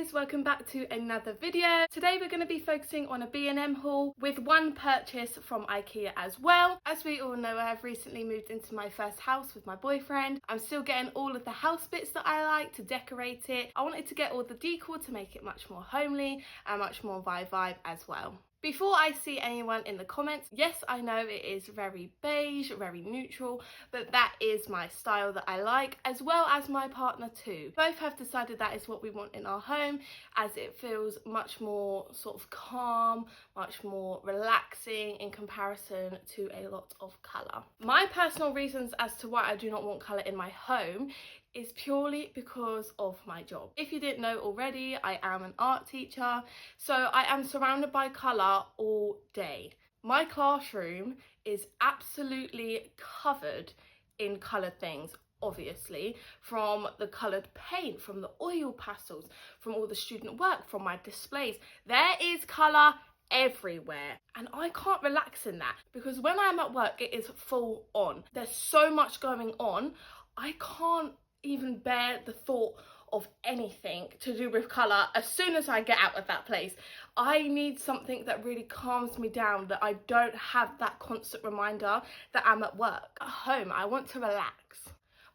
guys, welcome back to another video. Today we're going to be focusing on a B&M haul with one purchase from IKEA as well. As we all know, I have recently moved into my first house with my boyfriend. I'm still getting all of the house bits that I like to decorate it. I wanted to get all the decor to make it much more homely and much more vibe as well. Before I see anyone in the comments, yes, I know it is very beige, very neutral, but that is my style that I like, as well as my partner too. Both have decided that is what we want in our home, as it feels much more sort of calm, much more relaxing in comparison to a lot of colour. My personal reasons as to why I do not want colour in my home is purely because of my job. If you didn't know already, I am an art teacher, so I am surrounded by colour all day. My classroom is absolutely covered in coloured things, obviously, from the coloured paint, from the oil pastels, from all the student work, from my displays. There is colour everywhere, and I can't relax in that because when I'm at work it is full on. There's so much going on, I can't even bear the thought of anything to do with colour as soon as I get out of that place. I need something that really calms me down, that I don't have that constant reminder that I'm at work. At home, I want to relax.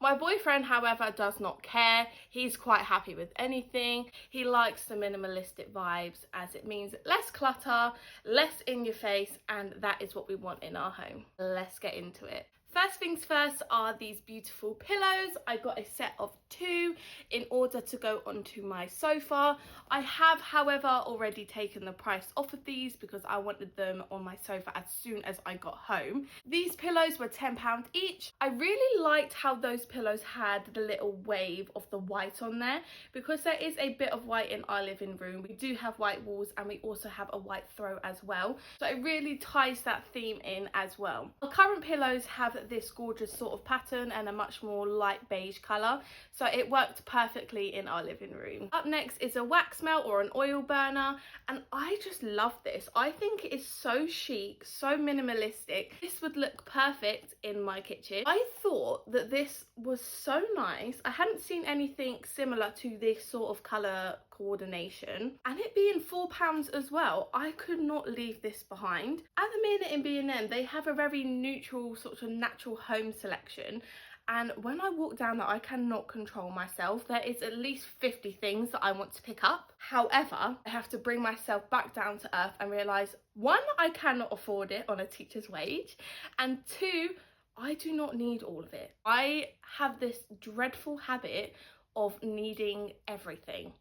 My boyfriend, however, does not care. He's quite happy with anything. He likes the minimalistic vibes as it means less clutter, less in your face, and that is what we want in our home. Let's get into it. First things first are these beautiful pillows. I got a set of 2 in order to go onto my sofa. I have, however, already taken the price off of these because I wanted them on my sofa as soon as I got home. These pillows were £10 each. I really liked how those pillows had the little wave of the white on there because there is a bit of white in our living room. We do have white walls and we also have a white throw as well. So it really ties that theme in as well. Our current pillows have this gorgeous sort of pattern and a much more light beige colour, so it worked perfectly in our living room. Up next is a wax melt or an oil burner, and I just love this. I think it is so chic, so minimalistic. This would look perfect in my kitchen. I thought that this was so nice. I hadn't seen anything similar to this sort of colour coordination, and it being £4 as well, I could not leave this behind. At the minute in B&M they have a very neutral sort of natural home selection, and when I walk down there I cannot control myself. There is at least 50 things that I want to pick up. However, I have to bring myself back down to earth and realise, 1, I cannot afford it on a teacher's wage, and 2, I do not need all of it. I have this dreadful habit of needing everything.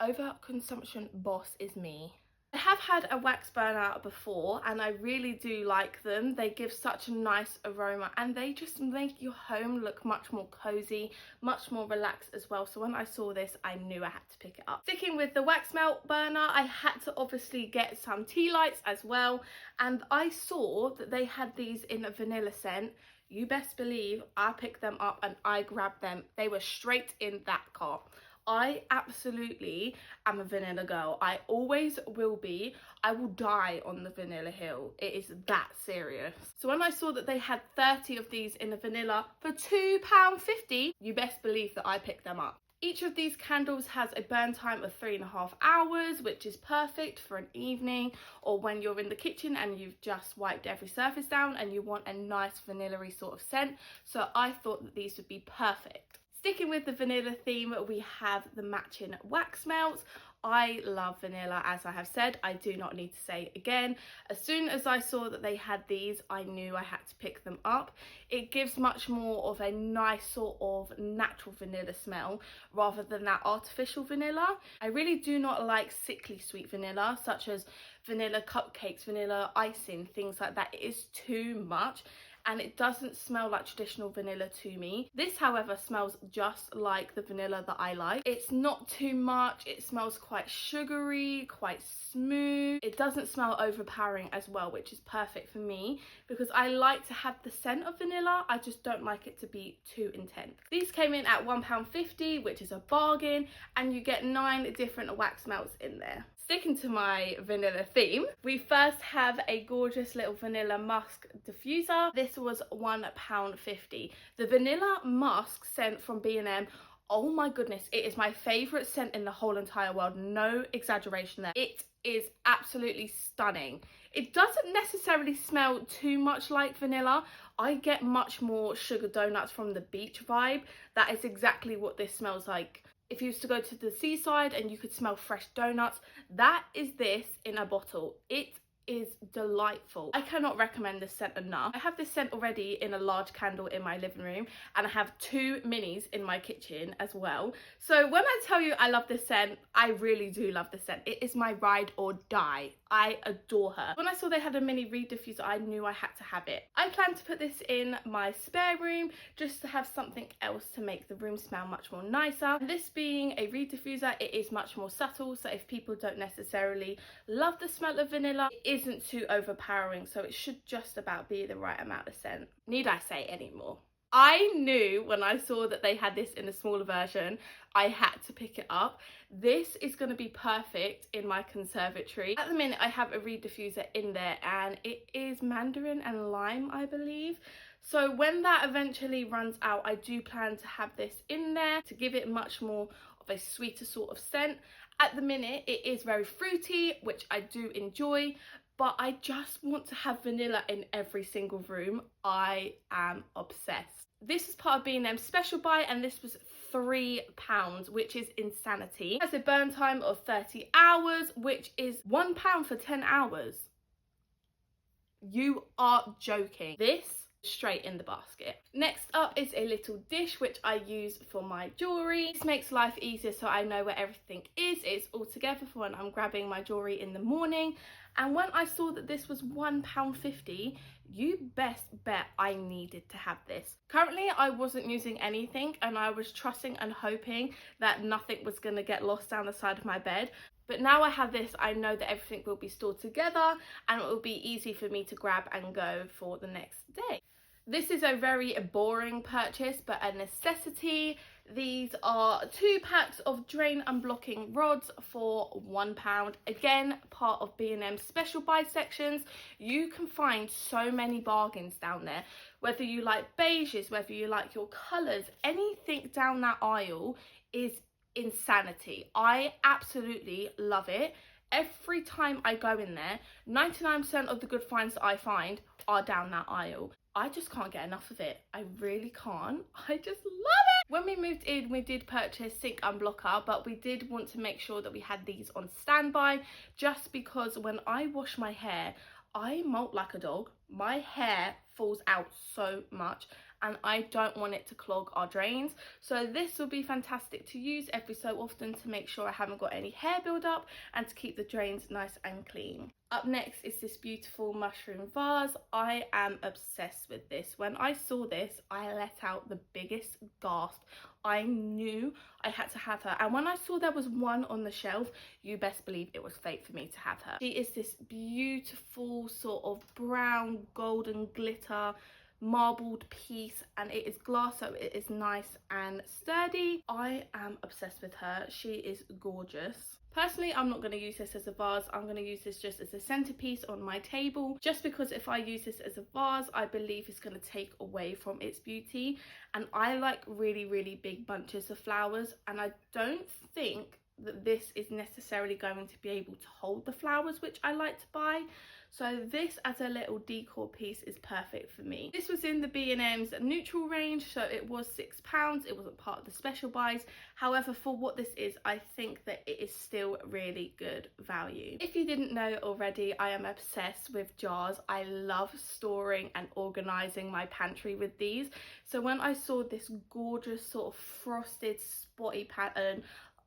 Overconsumption boss is me. I have had a wax burner before and I really do like them. They give such a nice aroma and they just make your home look much more cozy, much more relaxed as well. So when I saw this, I knew I had to pick it up. Sticking with the wax melt burner, I had to obviously get some tea lights as well, and I saw that they had these in a vanilla scent. You best believe I picked them up and I grabbed them. They were straight in that cart. I absolutely am a vanilla girl. I always will be. I will die on the vanilla hill. It is that serious. So when I saw that they had 30 of these in the vanilla for £2.50, you best believe that I picked them up. Each of these candles has a burn time of 3.5 hours, which is perfect for an evening or when you're in the kitchen and you've just wiped every surface down and you want a nice vanilla-y sort of scent. So I thought that these would be perfect. Sticking with the vanilla theme, we have the matching wax melts. I love vanilla, as I have said. I do not need to say again. As soon as I saw that they had these, I knew I had to pick them up. It gives much more of a nice sort of natural vanilla smell rather than that artificial vanilla. I really do not like sickly sweet vanilla, such as vanilla cupcakes, vanilla icing, things like that. It is too much. And it doesn't smell like traditional vanilla to me. This, however, smells just like the vanilla that I like. It's not too much. It smells quite sugary, quite smooth. It doesn't smell overpowering as well, which is perfect for me because I like to have the scent of vanilla. I just don't like it to be too intense. These came in at £1.50, which is a bargain, and you get 9 different wax melts in there. Sticking to my vanilla theme, we first have a gorgeous little vanilla musk diffuser. This was £1.50. The vanilla musk scent from B&M Oh my goodness, it is my favourite scent in the whole entire world. No exaggeration there. It is absolutely stunning. It doesn't necessarily smell too much like vanilla. I get much more sugar donuts from the beach vibe. That is exactly what this smells like. If you used to go to the seaside and you could smell fresh donuts, that is this in a bottle. It is delightful. I cannot recommend this scent enough. I have this scent already in a large candle in my living room, and I have 2 minis in my kitchen as well. So when I tell you I love this scent, I really do love this scent. It is my ride or die. I adore her. When I saw they had a mini reed diffuser, I knew I had to have it. I plan to put this in my spare room just to have something else to make the room smell much more nicer. And this being a reed diffuser, it is much more subtle, so if people don't necessarily love the smell of vanilla, it isn't too overpowering, so it should just about be the right amount of scent. Need I say any more? I knew when I saw that they had this in a smaller version, I had to pick it up. This is going to be perfect in my conservatory. At the minute, I have a reed diffuser in there, and it is mandarin and lime, I believe. So when that eventually runs out, I do plan to have this in there to give it much more of a sweeter sort of scent. At the minute, it is very fruity, which I do enjoy, but I just want to have vanilla in every single room. I am obsessed. This is part of B&M special buy, and this was £3, which is insanity. It has a burn time of 30 hours, which is £1 for 10 hours. You are joking. This straight in the basket. Next up is a little dish which I use for my jewellery. This makes life easier, so I know where everything is. It's all together for when I'm grabbing my jewellery in the morning. And when I saw that this was £1.50, you best bet I needed to have this. Currently, I wasn't using anything, and I was trusting and hoping that nothing was going to get lost down the side of my bed. But now I have this, I know that everything will be stored together, and it will be easy for me to grab and go for the next day. This is a very boring purchase, but a necessity. These are 2 packs of drain unblocking rods for £1. Again, part of B&M special buy sections. You can find so many bargains down there. Whether you like beiges, whether you like your colours, anything down that aisle is insanity. I absolutely love it. Every time I go in there, 99% of the good finds that I find are down that aisle. I just can't get enough of it. I really can't. I just love it. When we moved in, we did purchase sink unblocker, but we did want to make sure that we had these on standby, just because when I wash my hair, I molt like a dog. My hair falls out so much, and I don't want it to clog our drains. So this will be fantastic to use every so often to make sure I haven't got any hair build-up and to keep the drains nice and clean. Up next is this beautiful mushroom vase. I am obsessed with this. When I saw this, I let out the biggest gasp. I knew I had to have her. And when I saw there was one on the shelf, you best believe it was fate for me to have her. She is this beautiful sort of brown golden glitter marbled piece, and it is glass, so it is nice and sturdy. I am obsessed with her. She is gorgeous. Personally, I'm not going to use this as a vase. I'm going to use this just as a centerpiece on my table, just because if I use this as a vase, I believe it's going to take away from its beauty. And I like really, really big bunches of flowers, and I don't think that this is necessarily going to be able to hold the flowers which I like to buy. So this as a little decor piece is perfect for me. This was in the B&M's neutral range, so it was £6. It wasn't part of the special buys. However, for what this is, I think that it is still really good value. If you didn't know already, I am obsessed with jars. I love storing and organising my pantry with these. So when I saw this gorgeous sort of frosted spotty pattern,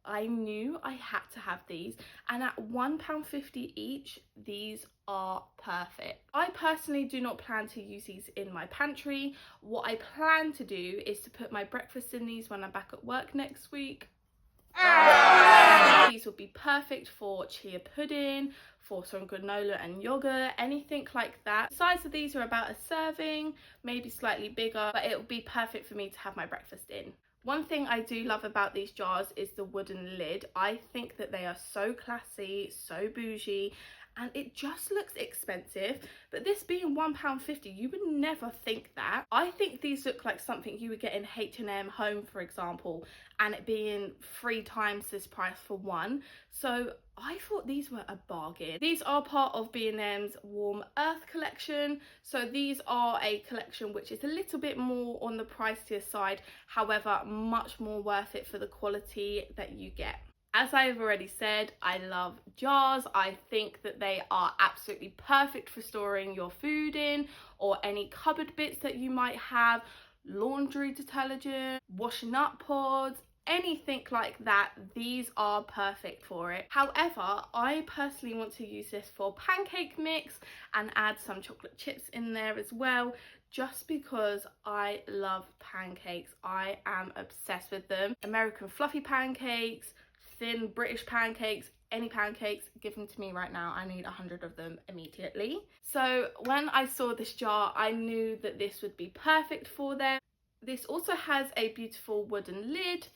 I knew I had to have these, and at £1.50 each, these are perfect. I personally do not plan to use these in my pantry. What I plan to do is to put my breakfast in these when I'm back at work next week. These would be perfect for chia pudding, for some granola and yogurt, anything like that. The size of these are about a serving, maybe slightly bigger, but it would be perfect for me to have my breakfast in. One thing I do love about these jars is the wooden lid. I think that they are so classy, so bougie, and it just looks expensive. But this being £1.50, you would never think that. I think these look like something you would get in H&M Home, for example, and it being 3 times this price for one. So I thought these were a bargain. These are part of B&M's Warm Earth collection. So these are a collection which is a little bit more on the pricier side, however, much more worth it for the quality that you get. As I've already said, I love jars. I think that they are absolutely perfect for storing your food in, or any cupboard bits that you might have, laundry detergent, washing up pods, anything like that. These are perfect for it. However, I personally want to use this for pancake mix and add some chocolate chips in there as well, just because I love pancakes. I am obsessed with them. American fluffy pancakes, thin British pancakes, any pancakes, give them to me right now. I need 100 of them immediately. So when I saw this jar, I knew that this would be perfect for them. This also has a beautiful wooden lid,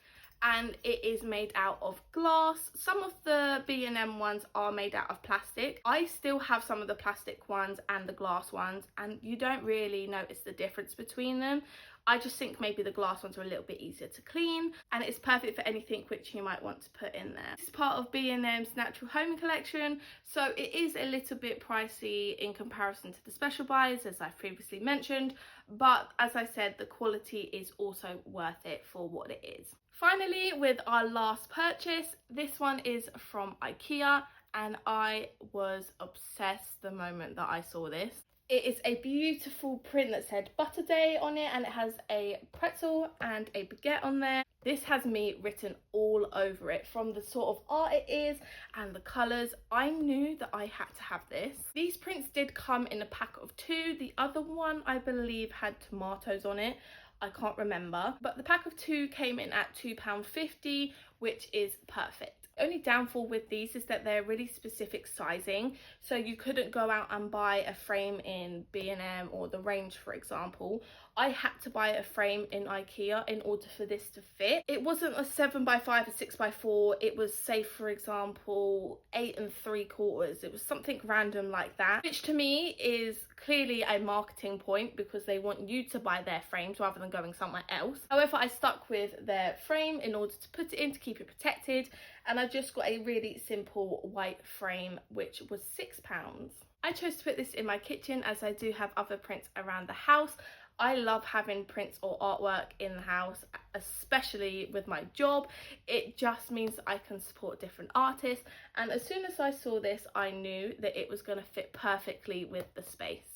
and it is made out of glass. Some of the B&M ones are made out of plastic. I still have some of the plastic ones and the glass ones, and you don't really notice the difference between them. I just think maybe the glass ones are a little bit easier to clean, and it's perfect for anything which you might want to put in there. This is part of B&M's Natural Home collection, so it is a little bit pricey in comparison to the special buys, as I've previously mentioned, but as I said, the quality is also worth it for what it is. Finally, with our last purchase, this one is from IKEA, and I was obsessed the moment that I saw this. It is a beautiful print that said Butter Day on it, and it has a pretzel and a baguette on there. This has me written all over it, from the sort of art it is and the colours. I knew that I had to have this. These prints did come in a pack of 2. The other one, I believe, had tomatoes on it. I can't remember. But the pack of 2 came in at £2.50, which is perfect. Only downfall with these is that they're really specific sizing, so you couldn't go out and buy a frame in B&M or the Range, for example. I had to buy a frame in IKEA in order for this to fit. It wasn't a 7x5 or 6x4, it was, say for example, 8 3/4. It was something random like that, which to me is clearly a marketing point, because they want you to buy their frames rather than going somewhere else. However, I stuck with their frame in order to put it in to keep it protected, and I just got a really simple white frame which was £6. I chose to put this in my kitchen as I do have other prints around the house. I love having prints or artwork in the house, especially with my job. It just means that I can support different artists, and as soon as I saw this, I knew that it was going to fit perfectly with the space.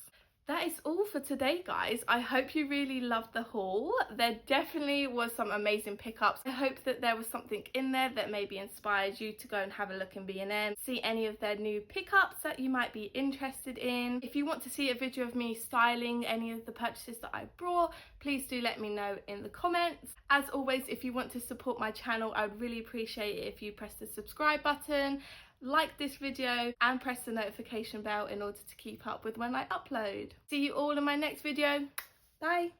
That is all for today, guys. I hope you really loved the haul. There definitely was some amazing pickups. I hope that there was something in there that maybe inspired you to go and have a look in B&M, see any of their new pickups that you might be interested in. If you want to see a video of me styling any of the purchases that I brought, please do let me know in the comments. As always, if you want to support my channel, I would really appreciate it if you press the subscribe button, like this video, and press the notification bell in order to keep up with when I upload. See you all in my next video. Bye.